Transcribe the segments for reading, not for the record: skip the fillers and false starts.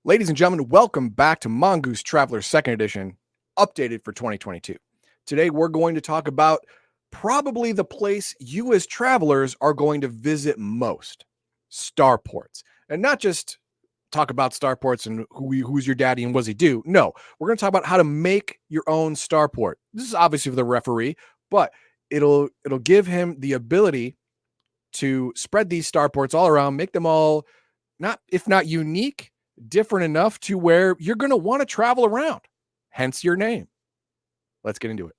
Ladies and gentlemen, welcome back to Mongoose Traveler 2nd Edition, updated for 2022. Today, we're going to talk about probably the place you as travelers are going to visit most, Starports. And not just talk about Starports and who's your daddy and what does he do. No, we're going to talk about how to make your own Starport. This is obviously for the referee, but it'll give him the ability to spread these Starports all around, make them all if not unique, different enough to where you're going to want to travel around. Hence your name. Let's get into it.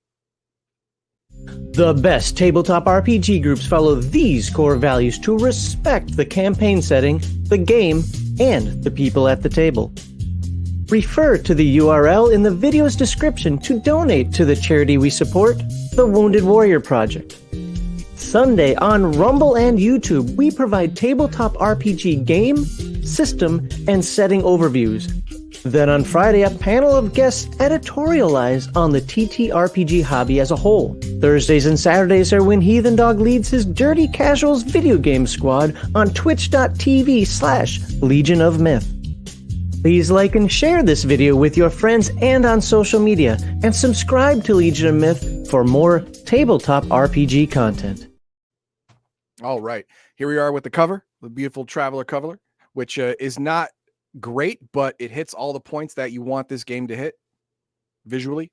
The best tabletop RPG groups follow these core values to respect the campaign setting, the game, and the people at the table. Refer to the URL in the video's description to donate to the charity we support, the Wounded Warrior Project. Sunday on Rumble and YouTube, we provide tabletop RPG game, system, and setting overviews. Then on Friday, a panel of guests editorialize on the TTRPG hobby as a whole. Thursdays and Saturdays are when Heathen Dog leads his Dirty Casuals video game squad on twitch.tv/legionofmyth. Please like and share this video with your friends and on social media, and subscribe to Legion of Myth for more tabletop RPG content. All right, here we are with the cover, the beautiful Traveler cover, which is not great, but it hits all the points that you want this game to hit visually.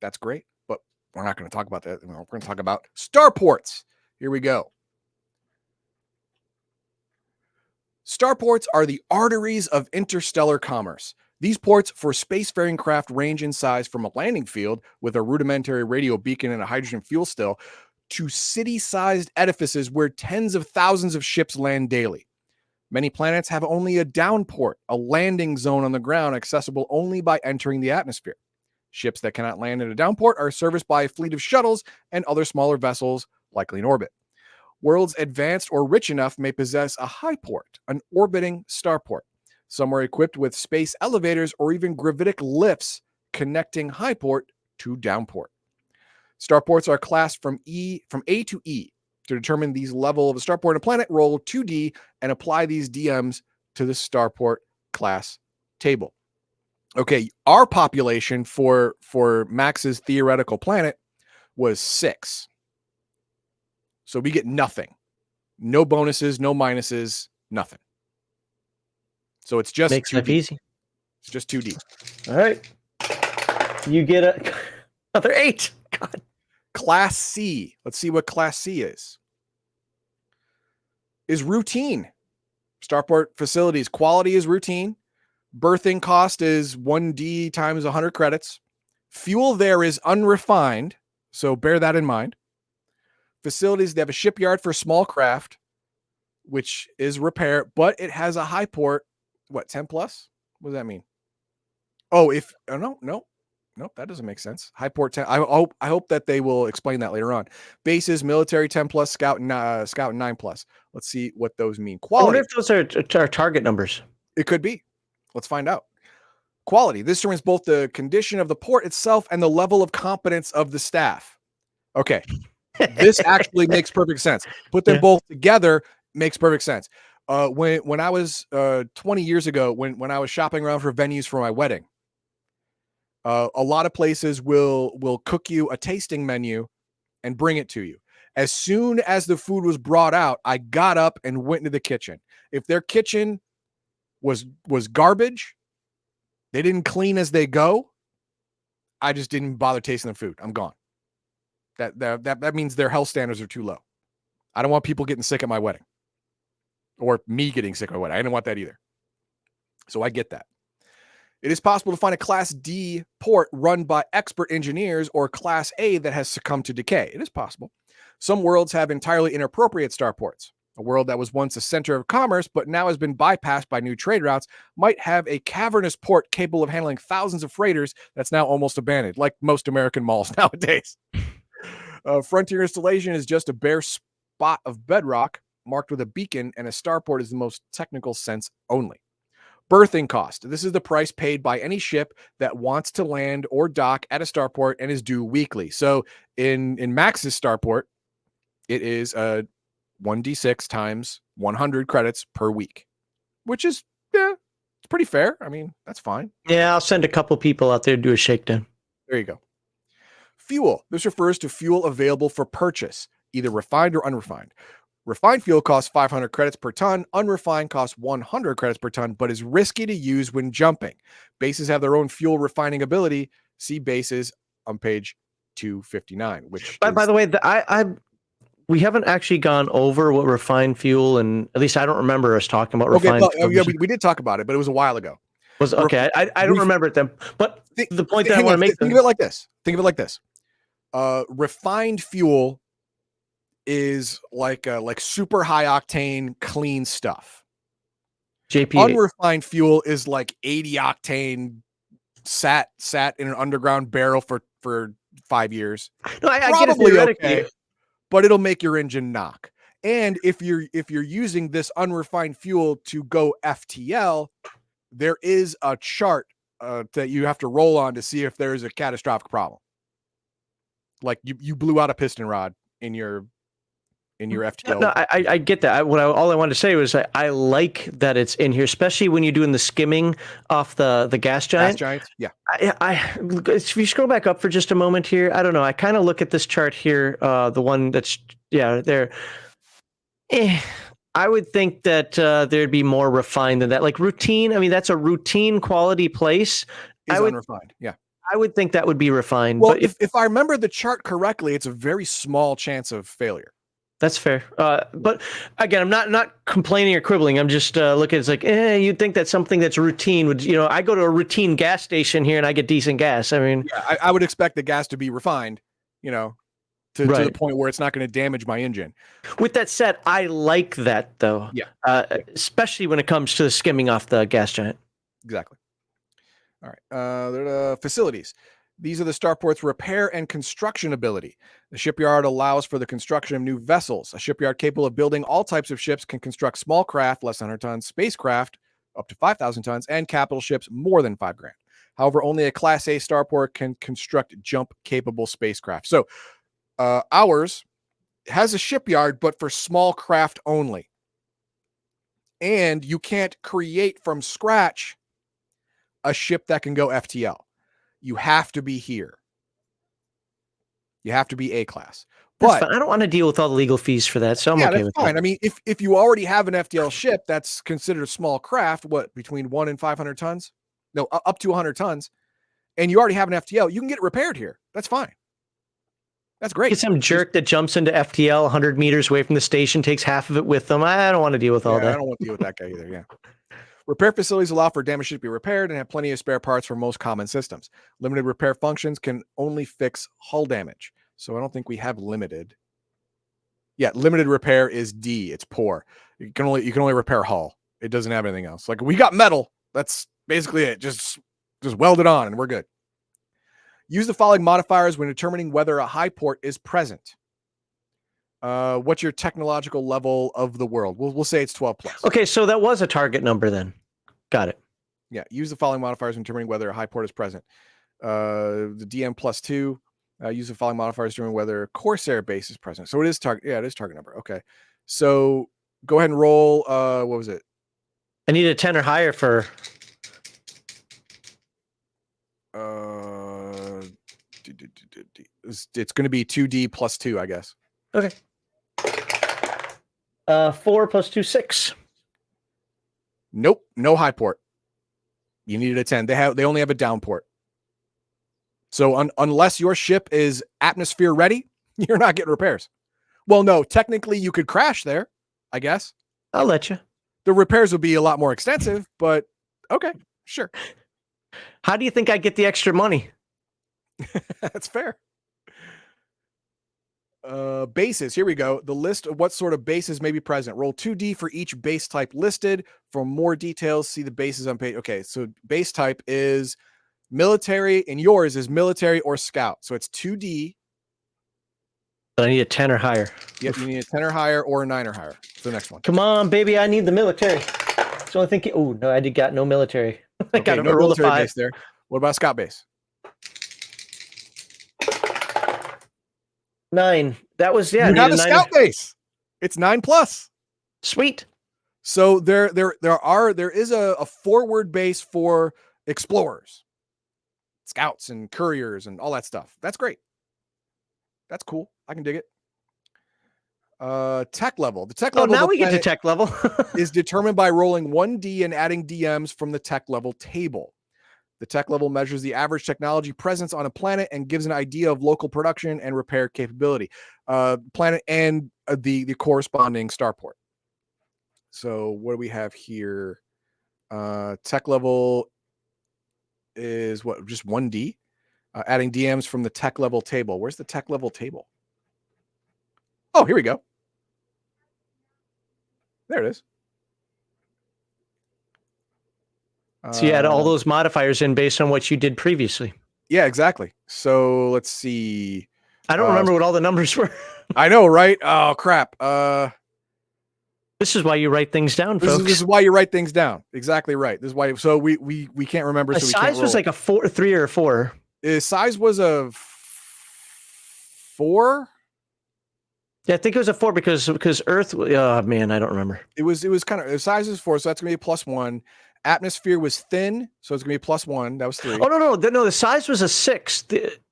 That's great, but we're not going to talk about that. We're going to talk about Starports. Here we go. Starports are the arteries of interstellar commerce. These ports for spacefaring craft range in size from a landing field with a rudimentary radio beacon and a hydrogen fuel still to city-sized edifices where tens of thousands of ships land daily. Many planets have only a downport, a landing zone on the ground accessible only by entering the atmosphere. Ships that cannot land in a downport are serviced by a fleet of shuttles and other smaller vessels, likely in orbit. Worlds advanced or rich enough may possess a high port, an orbiting starport. Some are equipped with space elevators or even gravitic lifts connecting high port to downport. Starports are classed from A to E. To determine these level of a starport on a planet, roll 2D and apply these DMs to the starport class table. Okay, our population for Max's theoretical planet was 6. So we get nothing. No bonuses, no minuses, nothing. So it's just Makes life easy. It's just 2D. All right. You get another 8. God. Class C. Let's see what Class C is. Is routine. Starport facilities. Quality is routine. Berthing cost is 1D times 100 credits. Fuel there is unrefined, so bear that in mind. Facilities, they have a shipyard for small craft, which is repair, but it has a high port. What, 10 plus? What does that mean? No, that doesn't make sense. High port 10. I hope that they will explain that later on. Bases, military 10 plus, scout 9 plus. Let's see what those mean. Quality. I wonder if those are target numbers. It could be. Let's find out. Quality. This determines both the condition of the port itself and the level of competence of the staff. Okay. This actually makes perfect sense. Put them both together makes perfect sense. When I was 20 years ago, when I was shopping around for venues for my wedding, a lot of places will cook you a tasting menu and bring it to you. As soon as the food was brought out, I got up and went into the kitchen. If their kitchen was garbage, they didn't clean as they go, I just didn't bother tasting the food. I'm gone. That means their health standards are too low. I don't want people getting sick at my wedding or me getting sick at my wedding. I didn't want that either. So I get that. It is possible to find a Class D port run by expert engineers or Class A that has succumbed to decay. It is possible. Some worlds have entirely inappropriate starports. A world that was once a center of commerce but now has been bypassed by new trade routes might have a cavernous port capable of handling thousands of freighters that's now almost abandoned, like most American malls nowadays. Frontier installation is just a bare spot of bedrock marked with a beacon, and a starport is the most technical sense only. Berthing cost. This is the price paid by any ship that wants to land or dock at a starport and is due weekly. So in Max's starport, it is 1d6 times 100 credits per week, which is pretty fair. I mean, that's fine. Yeah, I'll send a couple people out there to do a shakedown. There you go. Fuel. This refers to fuel available for purchase, either refined or unrefined. Refined fuel costs 500 credits per ton. Unrefined costs 100 credits per ton, but is risky to use when jumping. Bases have their own fuel refining ability. See bases on page 259. Which, by the way, we haven't actually gone over what refined fuel, and at least I don't remember us talking about refined fuel. Yeah, we did talk about it, but it was a while ago. I don't remember it then. But the point that I want to make. Think of it like this. Refined fuel is like super high octane clean stuff. JP. Unrefined fuel is like 80 octane sat in an underground barrel for 5 years. No, I get it theoretically. Okay, but it'll make your engine knock. And if you're using this unrefined fuel to go FTL, there is a chart that you have to roll on to see if there's a catastrophic problem. Like you blew out a piston rod in your FTL. No, I get that. All I wanted to say was I like that it's in here, especially when you're doing the skimming off the gas giant. Yeah. If you scroll back up for just a moment here, I don't know. I kind of look at this chart here, the one that's there. I would think that there'd be more refined than that. Like routine. I mean, that's a routine quality place. Unrefined. Yeah. I would think that would be refined. Well, but if I remember the chart correctly, it's a very small chance of failure. That's fair. But again, I'm not complaining or quibbling. I'm just looking. It's like, you'd think that something that's routine would, I go to a routine gas station here and I get decent gas. I mean, yeah, I would expect the gas to be refined, to the point where it's not going to damage my engine. With that said, I like that though. Yeah. Especially when it comes to skimming off the gas giant. Exactly. All right. Facilities. These are the Starports' repair and construction ability. The shipyard allows for the construction of new vessels. A shipyard capable of building all types of ships can construct small craft, less than 100 tons, spacecraft, up to 5,000 tons, and capital ships more than $5,000. However, only a Class A Starport can construct jump-capable spacecraft. So, ours has a shipyard, but for small craft only. And you can't create from scratch a ship that can go FTL. You have to be here. You have to be A class. But I don't want to deal with all the legal fees for that, so I'm okay with that. I mean, if you already have an FTL ship that's considered a small craft, between 1 and 500 tons? No, up to 100 tons, and you already have an FTL, you can get it repaired here. That's fine. That's great. Get some jerk that jumps into FTL 100 meters away from the station, takes half of it with them. I don't want to deal with all that. I don't want to deal with that guy either, yeah. Repair facilities allow for damage to be repaired and have plenty of spare parts for most common systems. Limited repair functions can only fix hull damage. So I don't think we have limited. Yeah, limited repair is D. It's poor. You can only repair hull. It doesn't have anything else. Like we got metal. That's basically it. Just weld it on and we're good. Use the following modifiers when determining whether a high port is present. What's your technological level of the world? We'll say it's 12 plus. Okay, so that was a target number then. Got it. Yeah, use the following modifiers when determining whether a high port is present. The DM +2. Use the following modifiers determining whether Corsair base is present. So it is target. Yeah, it is target number. Okay, so go ahead and roll. What was it? I need a 10 or higher for. It's going to be 2D +2, I guess. Okay. 4 + 2, 6. Nope, no high port. You needed a 10. They only have a down port. So unless your ship is atmosphere ready, you're not getting repairs. Well, no, technically you could crash there, I guess. I'll let you. The repairs would be a lot more extensive, but okay, sure. How do you think I get the extra money? That's fair. Bases. Here we go. The list of what sort of bases may be present. Roll 2D for each base type listed. For more details, see the bases on page. Okay, so base type is military, and yours is military or scout. So it's 2D. But I need a 10 or higher. Yep, you need a 10 or higher or a 9 or higher. It's the next one. Come on, baby, I need the military. So I think. Oh no, got no military. I got no military base there. What about scout base? 9. That was You have a scout base. It's 9+. Sweet. So there is a forward base for explorers, scouts, and couriers, and all that stuff. That's great. That's cool. I can dig it. Tech level. The tech Oh, level of now the we get to planet tech level. is determined by rolling 1d and adding DMs from the tech level table. The tech level measures the average technology presence on a planet and gives an idea of local production and repair capability. Planet and the corresponding starport. So what do we have here? Tech level is what? Just 1D? Adding DMs from the tech level table. Where's the tech level table? Oh, here we go. There it is. So you add all those modifiers in based on what you did previously. Yeah, exactly. So let's see. I don't remember what all the numbers were. I know, right? Oh, crap. This is why you write things down, folks. This is why you write things down. Exactly right. This is why. So we can't remember. So we can't size was like a 3 or 4. Size was a 4. Yeah, I think it was a 4 because Earth. Oh man, I don't remember. It was kind of size is 4, so that's gonna be a +1. Atmosphere was thin, so it's gonna be a +1. That was 3. Oh no, the size was a 6.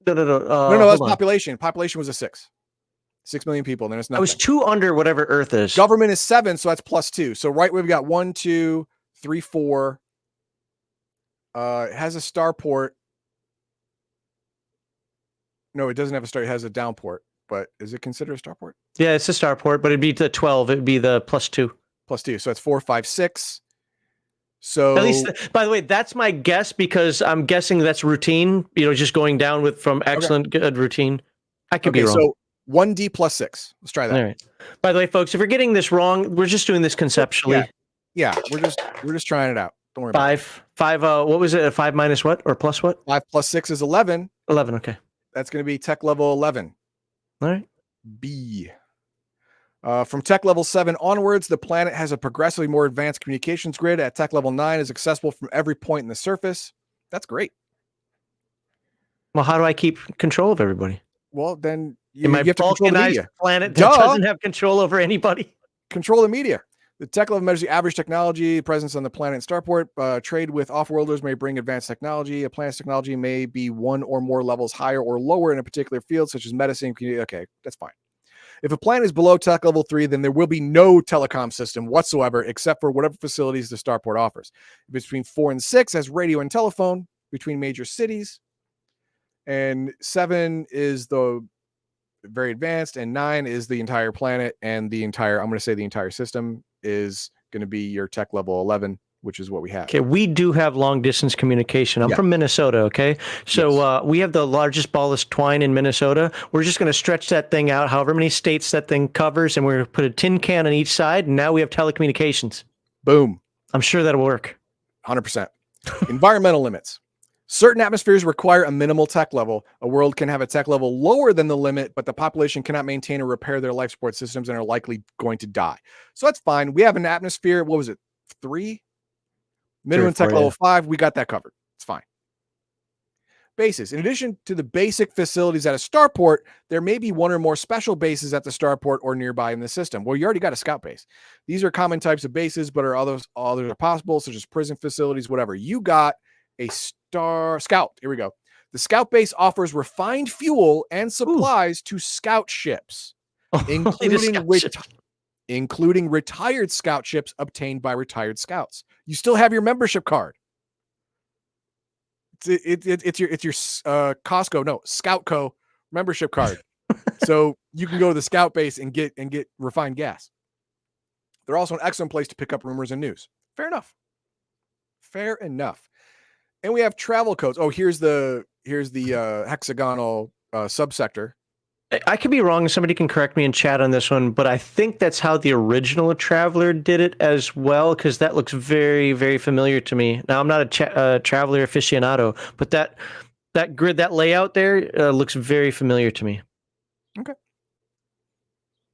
No, that's population. Population was a 6. 6 million people. And then it's nothing. I was 2 under whatever Earth is. Government is 7, so that's +2. So right, we've got 1, 2, 3, 4. It has a starport. No, it doesn't have a star. It has a downport. But is it considered a starport? Yeah, it's a starport, but it'd be the 12. It'd be the +2. +2. So it's 4, 5, 6. So at least, by the way, that's my guess because I'm guessing that's routine. Just going down from excellent, good routine. I could be wrong. So 1D + 6. Let's try that. All right. By the way, folks, if you're getting this wrong, we're just doing this conceptually. Yeah, we're just trying it out. Don't worry. 5. What was it? A 5 minus what or plus what? 5 + 6 is 11. 11. Okay. That's going to be tech level 11. All right. B. From tech level 7 onwards, the planet has a progressively more advanced communications grid. At tech level 9 is accessible from every point in the surface. That's great. Well, how do I keep control of everybody? Well, then you have to control the media. Planet that doesn't have control over anybody. Control the media. The tech level measures the average technology presence on the planet and starport. Trade with off-worlders may bring advanced technology. A planet's technology may be 1 or more levels higher or lower in a particular field, such as medicine. Okay, that's fine. If a planet is below tech level 3, then there will be no telecom system whatsoever, except for whatever facilities the starport offers. If it's between 4 and 6, has radio and telephone between major cities. And 7 is the very advanced, and 9 is the entire planet, and the entire system is going to be your tech level 11, which is what we have. Okay, we do have long distance communication. I'm from Minnesota, okay? So we have the largest ball of twine in Minnesota. We're just going to stretch that thing out, however many states that thing covers, and we're going to put a tin can on each side, and now we have telecommunications. Boom. I'm sure that'll work. 100%. Environmental limits. Certain atmospheres require a minimal tech level. A world can have a tech level lower than the limit, but the population cannot maintain or repair their life support systems and are likely going to die. So that's fine. We have an atmosphere. What was it? 3? Minimum tech level 5. We got that covered. It's fine. Bases. In addition to the basic facilities at a starport, there may be 1 or more special bases at the starport or nearby in the system. Well, you already got a scout base. These are common types of bases, but others are possible, such as prison facilities, whatever. You got a scout. Here we go. The scout base offers refined fuel and supplies to scout ships, including retired scout ships obtained by retired scouts. You still have your membership card. It's your Costco, Scoutco membership card. So you can go to the scout base and get refined gas. They're also an excellent place to pick up rumors and news. Fair enough. And we have travel codes. Oh, here's the hexagonal subsector. I could be wrong. Somebody can correct me in chat on this one, but I think that's how the original Traveler did it as well, because that looks very, very familiar to me. Now, I'm not a Traveler aficionado, but that grid, that layout there looks very familiar to me. Okay.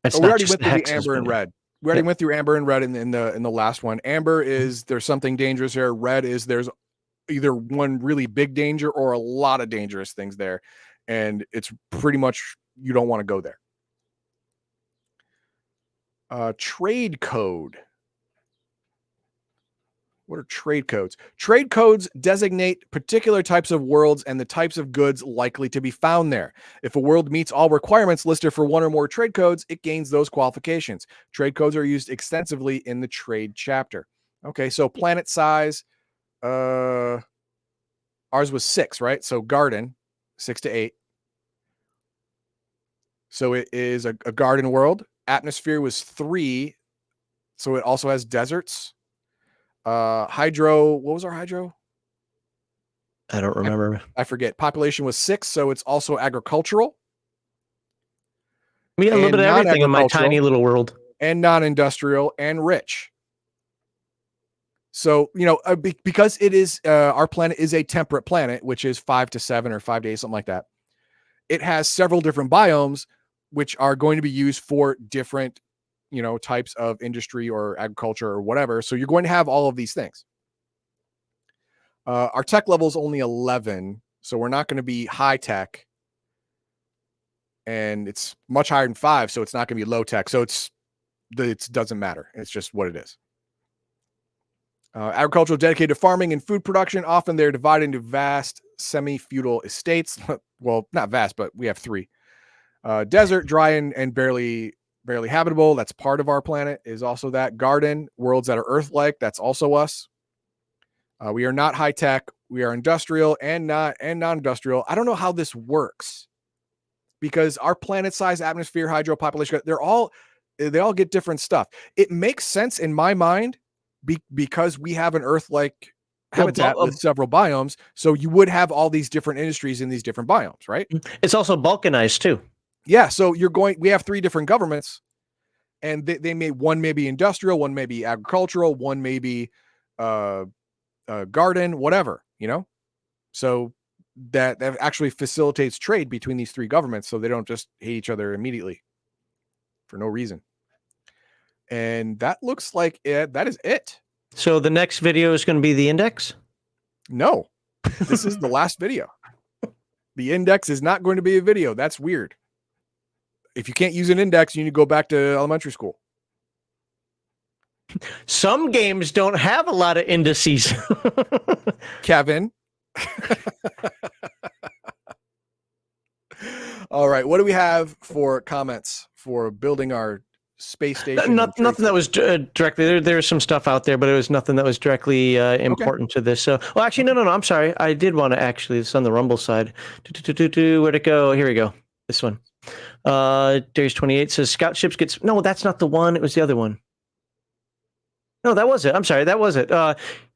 We already went through the amber and red. We already went through amber and red in the last one. Amber is there's something dangerous here. Red is there's either one really big danger or a lot of dangerous things there, and it's pretty much you don't want to go there. Trade code. What are trade codes? Trade codes designate particular types of worlds and the types of goods likely to be found there. If a world meets all requirements listed for one or more trade codes, it gains those qualifications. Trade codes are used extensively in the trade chapter. Okay, so planet size, ours was 6, right? So garden, 6 to 8. So it is a garden world. Atmosphere was 3, so it also has deserts. Hydro, what was our hydro? I don't remember. I forget. Population was 6, so it's also agricultural. We got a little bit of everything in my tiny little world. And non-industrial and rich. So, because it is, our planet is a temperate planet, which is 5 to 7 or 5 days, something like that. It has several different biomes, which are going to be used for different, types of industry or agriculture or whatever. So you're going to have all of these things. Our tech level is only 11, so we're not going to be high tech. And it's much higher than 5, so it's not going to be low tech. So it doesn't matter. It's just what it is. Agricultural dedicated to farming and food production. Often they're divided into vast semi-feudal estates. Well, not vast, but we have 3. Desert, dry and barely habitable. That's part of our planet. Is also that. Garden, worlds that are Earth-like. That's also us. We are not high tech. We are industrial and non-industrial. I don't know how this works because our planet size, atmosphere, hydro, population, they all get different stuff. It makes sense in my mind because we have an Earth-like habitat with several biomes. So you would have all these different industries in these different biomes, right? It's also balkanized too. Yeah. So we have 3 different governments, and one may be industrial, one may be agricultural, one may be garden, whatever, so that actually facilitates trade between these 3 governments, so they don't just hate each other immediately for no reason. And that looks like it. That is it. So the next video is going to be the index? No, this is the last video. The index is not going to be a video. That's weird. If you can't use an index, you need to go back to elementary school. Some games don't have a lot of indices. Kevin. All right. What do we have for comments for building our space station? Nothing that was directly there's some stuff out there, but it was nothing that was directly important to this. So, well, actually, no. I'm sorry. I did want to actually. It's on the Rumble side. Where'd it go? Here we go. This one. Darius 28 says scout ships gets. No, that's not the one. It was the other one. No, that was it. I'm sorry. That was it.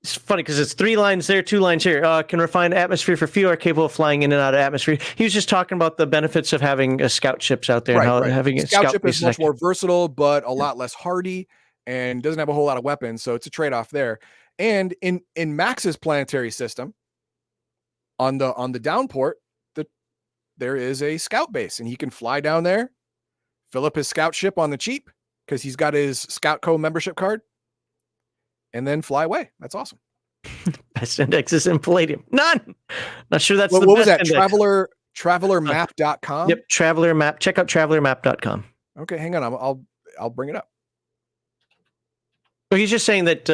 It's funny because it's 3 lines there, 2 lines here. Can refine atmosphere for few are capable of flying in and out of atmosphere. He was just talking about the benefits of having scout ships out there. Right, and how right. having a scout ship is much more versatile, but a lot less hardy and doesn't have a whole lot of weapons. So it's a trade-off there. And in Max's planetary system, on the down port, there is a scout base, and he can fly down there, fill up his scout ship on the cheap because he's got his Scout Co membership card, and then fly away. That's awesome. Best indexes in Palladium. None. Not sure that's what the was best that? index. Travelermap.com. Yep, Traveler Map. Check out travelermap.com. Okay, hang on. I'll bring it up. Well, he's just saying that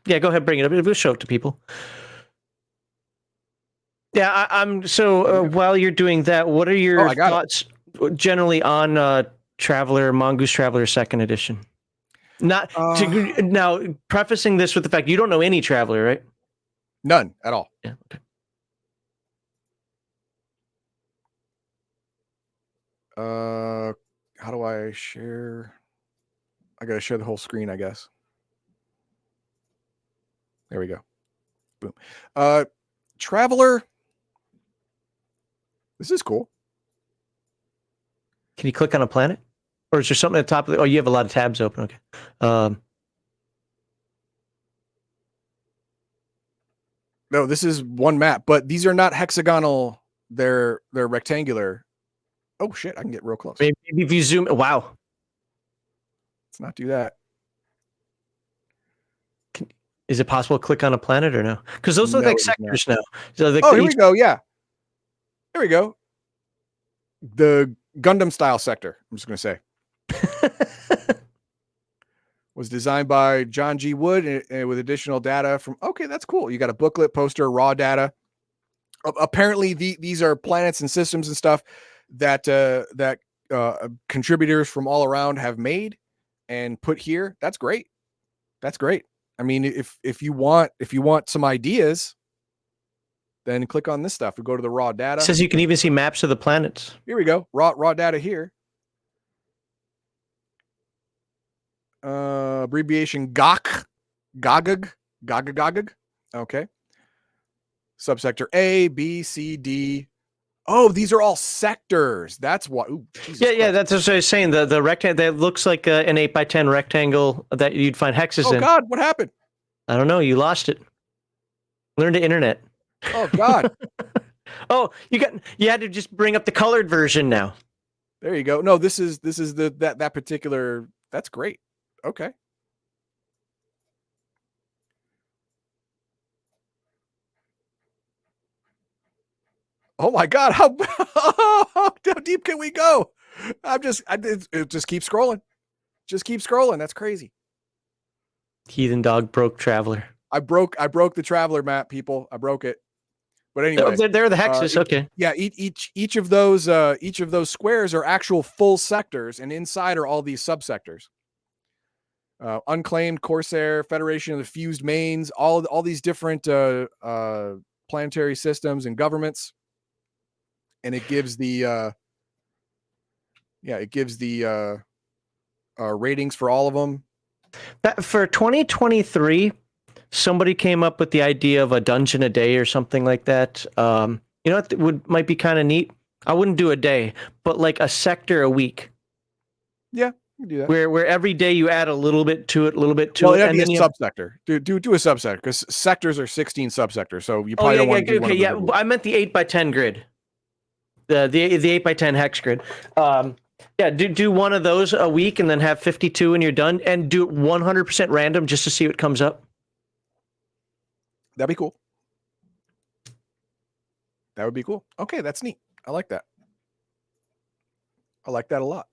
yeah, go ahead, bring it up. We'll show it to people. Yeah, I'm so while you're doing that, what are your thoughts generally on Traveler, Mongoose Traveler 2nd edition? Now, prefacing this with the fact you don't know any Traveler, right? None at all. Yeah. Okay. How do I share? I gotta share the whole screen, I guess. There we go. Boom. Traveler. This is cool. Can you click on a planet? Or is there something at the top of the... Oh, you have a lot of tabs open. Okay. No, this is one map, but these are not hexagonal. They're rectangular. Oh, shit. I can get real close. Maybe if you zoom... Wow. Let's not do that. Is it possible to click on a planet or no? Because those look like sectors now. So here we go. Yeah. There we go. The Gundam style sector, I'm just going to say. Was designed by John G. Wood with additional data from. Okay, that's cool. You got a booklet, poster, raw data. Apparently, these are planets and systems and stuff that contributors from all around have made and put here. That's great. That's great. I mean, if you want some ideas, then click on this stuff. We go to the raw data. It says you can even see maps of the planets. Here we go. Raw data here. Abbreviation GOG. Okay. Subsector A, B, C, D. Oh, these are all sectors. That's what. Ooh, yeah. That's what I was saying. The rectangle that looks like an 8x10 rectangle that you'd find hexes in. Oh God, what happened? I don't know. You lost it. Learn the internet. Oh God. Oh, you had to just bring up the colored version now. There you go. No, this is that particular. That's great. Okay. Oh my God, how deep can we go? It just keep scrolling. Just keep scrolling. That's crazy. Heathen dog broke Traveler. I broke the Traveler map, people. I broke it. But anyway, they're the hexes. Okay. Yeah, each of those squares are actual full sectors, and inside are all these subsectors. Unclaimed, Corsair, Federation of the Fused Mains, all these different planetary systems and governments. And it gives the ratings for all of them. For 2023, somebody came up with the idea of a dungeon a day or something like that. You know what might be kind of neat? I wouldn't do a day, but like a sector a week. Yeah, you can do that. Where every day you add a little bit to it, Well, it'd be a subsector. Do a subsector, because sectors are 16 subsectors, so you probably don't want to do one of them. I meant the 8x10 grid. The 8x10 hex grid. Yeah, do one of those a week and then have 52 and you're done, and do it 100% random just to see what comes up. That'd be cool. That would be cool. Okay, that's neat. I like that. I like that a lot.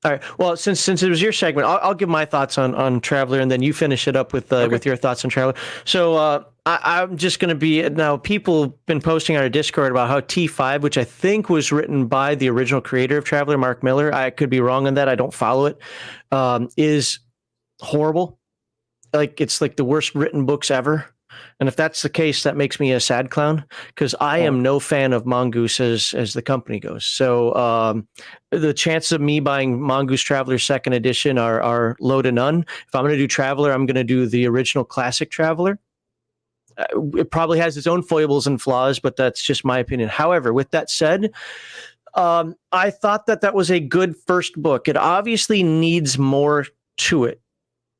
All right. Well, since it was your segment, I'll give my thoughts on Traveler, and then you finish it up with your thoughts on Traveler. So I'm just going to be now. People have been posting on our Discord about how T5, which I think was written by the original creator of Traveler, Mark Miller. I could be wrong on that. I don't follow it. Is horrible. Like, it's like the worst written books ever. And if that's the case, that makes me a sad clown, because I am no fan of Mongoose as the company goes. So the chances of me buying Mongoose Traveler 2nd edition are low to none. If I'm going to do Traveler, I'm going to do the original classic Traveler. It probably has its own foibles and flaws, but that's just my opinion. However, with that said, I thought that was a good first book. It obviously needs more to it,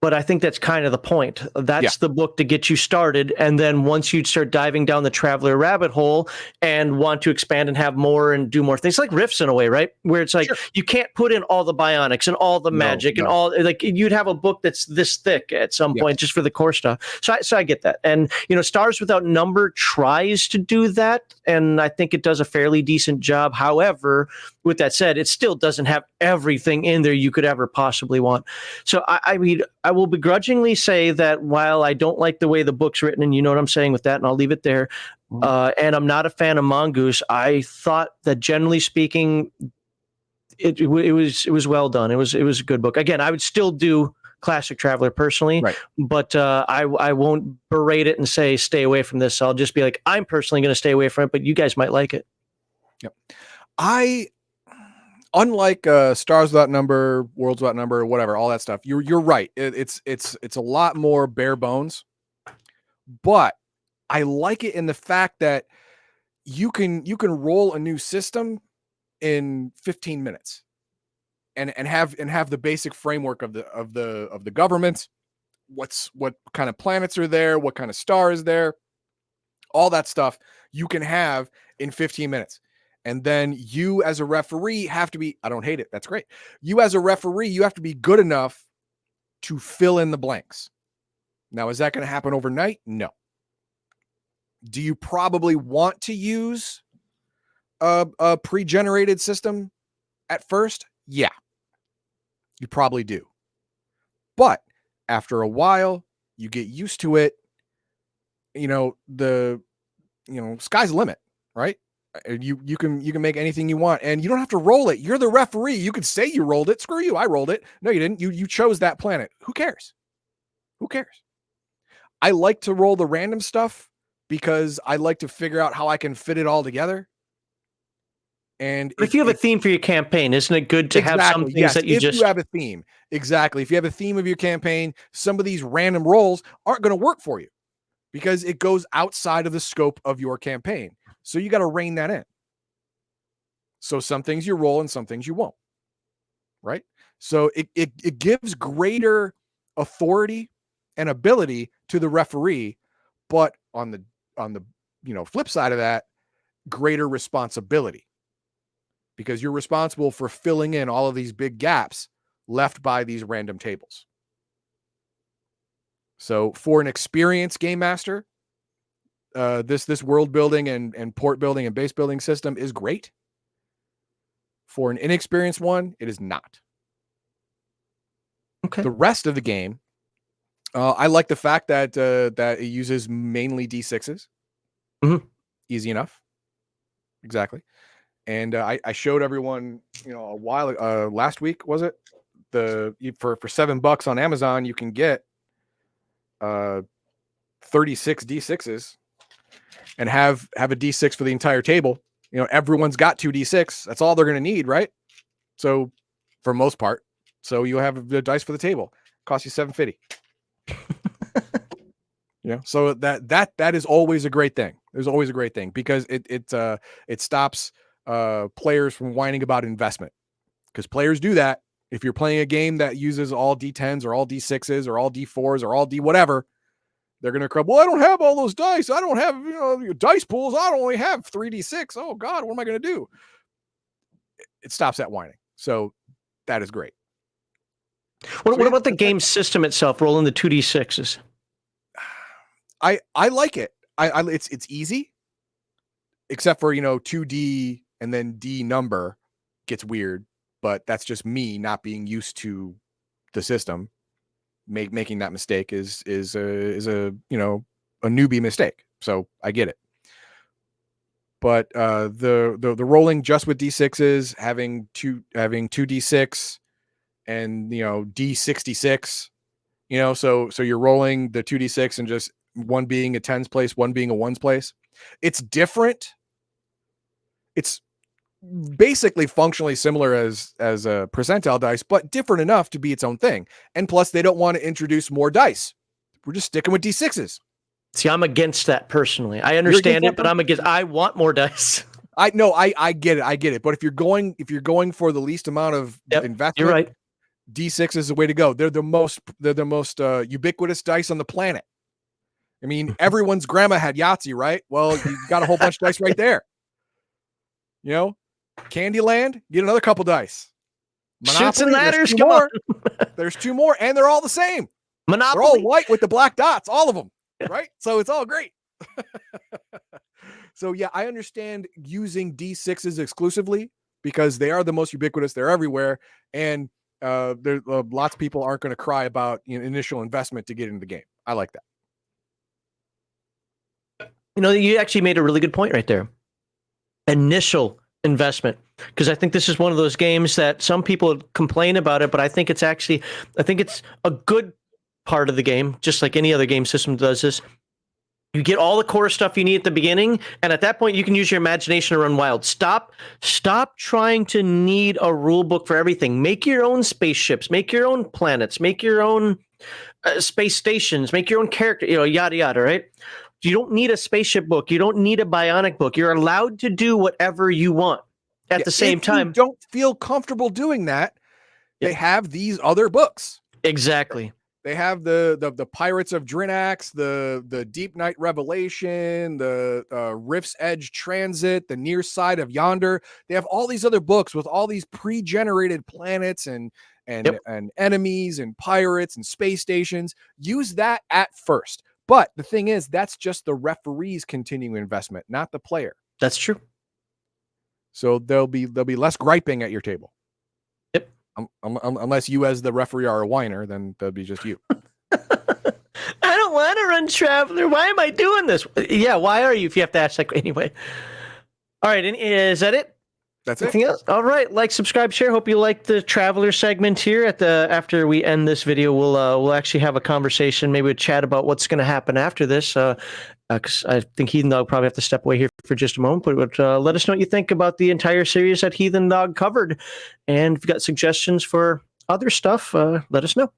but I think that's kind of the point. That's the book to get you started. And then once you start diving down the Traveler rabbit hole and want to expand and have more and do more things, like Rifts in a way, right? Where it's like, you can't put in all the bionics and all the magic and all, like, you'd have a book that's this thick at some point just for the core stuff. So I get that. And, Stars Without Number tries to do that, and I think it does a fairly decent job. However, with that said, it still doesn't have everything in there you could ever possibly want. So I mean, I will begrudgingly say that while I don't like the way the book's written, and you know what I'm saying with that, and I'll leave it there, and I'm not a fan of Mongoose, I thought that generally speaking, it was well done. It was a good book. Again, I would still do Classic Traveler personally, but I won't berate it and say stay away from this. I'll just be like, I'm personally going to stay away from it, but you guys might like it. Yep. Unlike Stars Without Number, Worlds Without Number, whatever, all that stuff, you're right. It's a lot more bare bones, but I like it in the fact that you can roll a new system in 15 minutes and have the basic framework of the government, what kind of planets are there, what kind of star is there, all that stuff you can have in 15 minutes. And then you as a referee have to be, I don't hate it, that's great. You as a referee, you have to be good enough to fill in the blanks. Now, is that going to happen overnight? No. Do you probably want to use a pre-generated system at first? Yeah, you probably do. But after a while, you get used to it. Sky's the limit, right? You can make anything you want, and you don't have to roll it. You're the referee. You could say you rolled it. Screw you. I rolled it. No, you didn't. You chose that planet. Who cares? Who cares? I like to roll the random stuff because I like to figure out how I can fit it all together. And if you have a theme for your campaign, isn't it good to have some things that you you have a theme? Exactly. If you have a theme of your campaign, some of these random rolls aren't going to work for you because it goes outside of the scope of your campaign. So you got to rein that in. So some things you roll and some things you won't. Right? So it gives greater authority and ability to the referee, but on the flip side of that, greater responsibility. Because you're responsible for filling in all of these big gaps left by these random tables. So for an experienced game master, this world building and port building and base building system is great. For an inexperienced one, it is not. Okay. The rest of the game, I like the fact that it uses mainly D6s. Mm-hmm. Easy enough. Exactly. And I showed everyone, a while last week, was it? For $7 on Amazon, you can get 36 D6s and have a D6 for the entire table. Everyone's got 2 D6. That's all they're going to need, right? So, for most part, so you have the dice for the table. Cost you $7.50. So that is always a great thing. There's always a great thing because it stops players from whining about investment, because players do that. If you're playing a game that uses all D10s or all D6s or all D4s or all D whatever, they're going to cry, well, I don't have all those dice. I don't have, dice pools. I don't only have 3D6. Oh God, what am I going to do? It stops that whining. So that is great. What about the game system itself, rolling the 2D6s? I like it. It's easy, except for 2D and then D number gets weird, but that's just me not being used to the system. Making that mistake is a newbie mistake. So I get it. But the rolling just with D6s, having two D6 and D66, so you're rolling the 2D6 and just one being a tens place, one being a ones place. It's different. It's basically functionally similar as a percentile dice, but different enough to be its own thing. And plus, they don't want to introduce more dice. We're just sticking with D6s. See, I'm against that personally. I understand it, but I want more dice. I get it. But if you're going for the least amount of investment, you're right. D6 is the way to go. They're the most ubiquitous dice on the planet. I mean, everyone's grandma had Yahtzee, right? Well, you've got a whole bunch of dice right there. Candyland, get another couple dice. Monopoly, Shoots and ladders, come on. There's 2 more, and they're all the same. Monopoly. They're all white with the black dots, all of them, right? So it's all great. So yeah, I understand using D6s exclusively because they are the most ubiquitous. They're everywhere, and there lots of people aren't going to cry about initial investment to get into the game. I like that. You actually made a really good point right there. Initial investment, because I think this is one of those games that some people complain about it, but I think it's a good part of the game, just like any other game system does this. You get all the core stuff you need at the beginning, and at that point you can use your imagination to run wild. Stop trying to need a rule book for everything. Make your own spaceships, make your own planets, make your own space stations, make your own character, yada yada, right? You don't need a spaceship book. You don't need a bionic book. You're allowed to do whatever you want. At the same time, you don't feel comfortable doing that, they have these other books. Exactly. They have the Pirates of Drinax, the Deep Night Revelation, the Rift's Edge Transit, the Near Side of Yonder. They have all these other books with all these pre-generated planets and enemies and pirates and space stations. Use that at first. But the thing is, that's just the referee's continuing investment, not the player. That's true. So there'll be less griping at your table. Yep. Unless you as the referee are a whiner, then that'd be just you. I don't want to run Traveler. Why am I doing this? Yeah, why are you if you have to ask that anyway? All right, and is that it? That's Anything else? All right, like, subscribe, share. Hope you like the Traveler segment here. After we end this video, we'll actually have a conversation, maybe a chat about what's going to happen after this. Because I think Heathen Dog probably have to step away here for just a moment. But let us know what you think about the entire series that Heathen Dog covered, and if you got suggestions for other stuff, let us know.